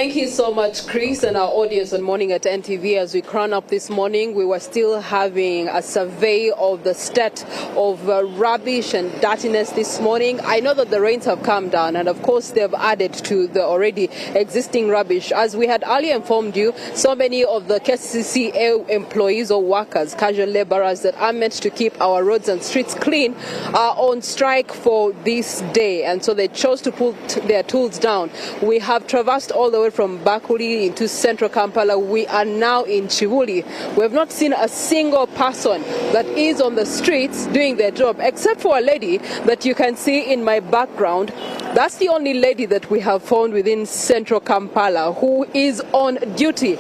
Thank you so much, Chris, and our audience on Morning at NTV. As we crown up this morning, we were still having a survey of the state of rubbish and dirtiness this morning. I know that the rains have come down, and of course they've added to the already existing rubbish. As we had earlier informed you, so many of the KCCA employees or workers, casual laborers that are meant to keep our roads and streets clean, are on strike for this day, and so they chose to put their tools down. We have traversed all the way from Bakuli into central Kampala. We are now in Chibuli. We have not seen a single person that is on the streets doing their job, except for a lady that you can see in my background. That's the only lady that we have found within central Kampala who is on duty.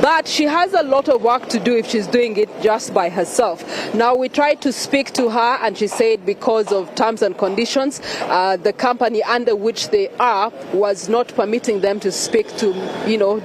But she has a lot of work to do if she's doing it just by herself. Now, we tried to speak to her, and she said because of terms and conditions, the company under which they are was not permitting them to speak to,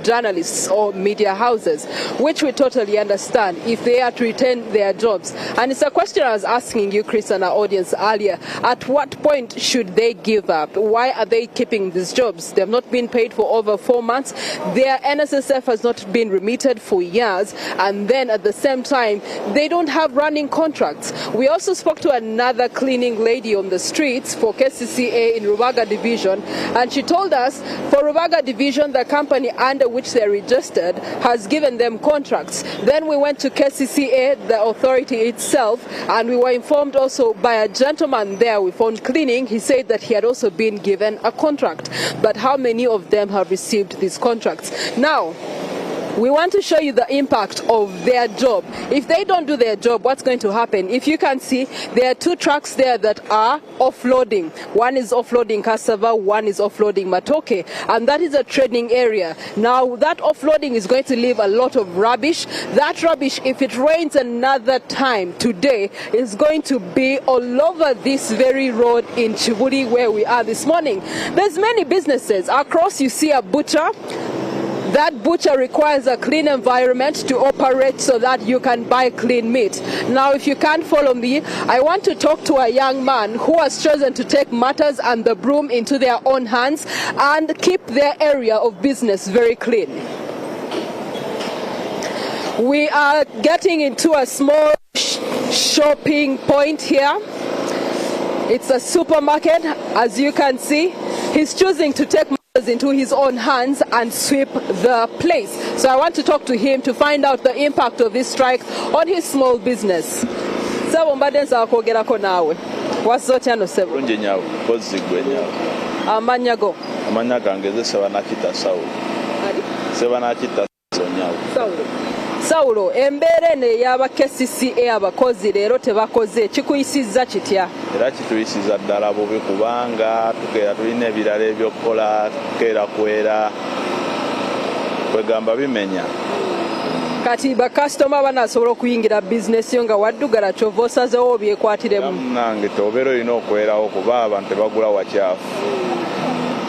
journalists or media houses, which we totally understand if they are to retain their jobs. And it's a question I was asking you, Chris, and our audience earlier. At what point should they give up? Why are they keeping these jobs? They have not been paid for over 4 months. Their NSSF has not been remitted for years. And then at the same time, they don't have running contracts. We also spoke to another cleaning lady on the streets for KCCA in Rubaga Division. And she told us for Rubaga Division, the company under which they're registered has given them contracts. Then we went to KCCA, the authority itself, and we were informed also by a gentleman there we found cleaning. He said that he had also been given a contract. But how many of them have received these contracts? Now, we want to show you the impact of their job. If they don't do their job, what's going to happen? If you can see, there are 2 trucks there that are offloading. One is offloading cassava, one is offloading matoke, and that is a trading area. Now, that offloading is going to leave a lot of rubbish. That rubbish, if it rains another time today, is going to be all over this very road in Chibuli where we are this morning. There's many businesses. Across, you see a butcher. That butcher requires a clean environment to operate so that you can buy clean meat. Now, if you can't follow me, I want to talk to a young man who has chosen to take matters and the broom into their own hands and keep their area of business very clean. We are getting into a small shopping point here. It's a supermarket, as you can see. He's choosing to take into his own hands and sweep the place. So I want to talk to him to find out the impact of this strike on his small business. Sebo mbadenza akogerako nawe. Waso cyano sebo. Lunje nyawo, kozigwe nyawo. Amanya go. Amanya gangeze seba nakita Saulo. Ali? Seba nakita nyawo. Saulo, embere ne yaba KCCA abakozi leero tebakoze kikuyisizza kitya? Era kituyisiza ddala bubi kubanga tukeera tulina ebirala ebyokukola, tukeera kwera kwegamba bimenya. Kati bakasitoma banasobola okuyingira bizinesi yo nga waddugala kyova osazeewo obyekwatiremu. Nange tobeera olina okwerawo kuba abantu tebagula wakyafu.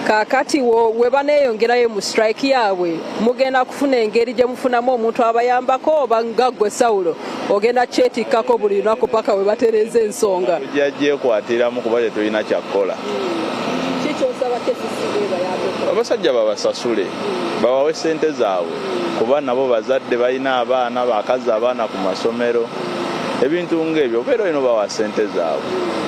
Kakati we baneeyongerayo mu strike yaabwe mugenda kufuna engeri gye mufunamu omuntu abayambako oba nga ggwe Saulo ogenda kyetikkako buli lunaku paka we batereeza ensonga. Tujja gyekwatiramu kuba tetulina kyakkola. Kikyosaba KCCA bayambeko? Abasajja babasasule bawawe ssente zaabwe kuba nabo bazadde balina abaana bakazi abaana ku masomero ebintu ng'ebyo obeera olina bawa ssente zaabwe.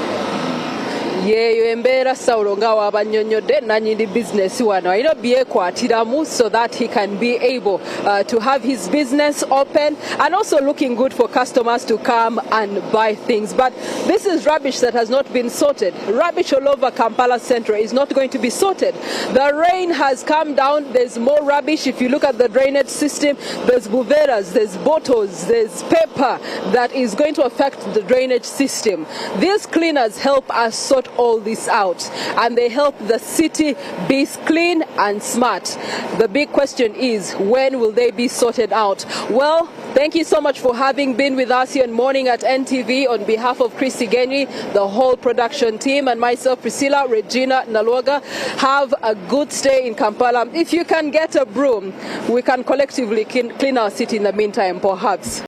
Yeyo embeera Saulo nga wabannyonnyodde nannyini business wano alina byekwatiramu so that he can be able to have his business open and also looking good for customers to come and buy things. But this is rubbish that has not been sorted. Rubbish all over Kampala Central is not going to be sorted. The rain has come down. There's more rubbish. If you look at the drainage system, there's buveras, there's bottles, there's paper that is going to affect the drainage system. These cleaners help us sort all this out, and they help the city be clean and smart. The big question is, when will they be sorted out? Well, thank you so much for having been with us here in Morning at NTV. On behalf of Chris Igenyi, the whole production team, and myself, Priscilla Regina Nalwaga, have a good stay in Kampala. If you can get a broom, we can collectively clean our city in the meantime, perhaps.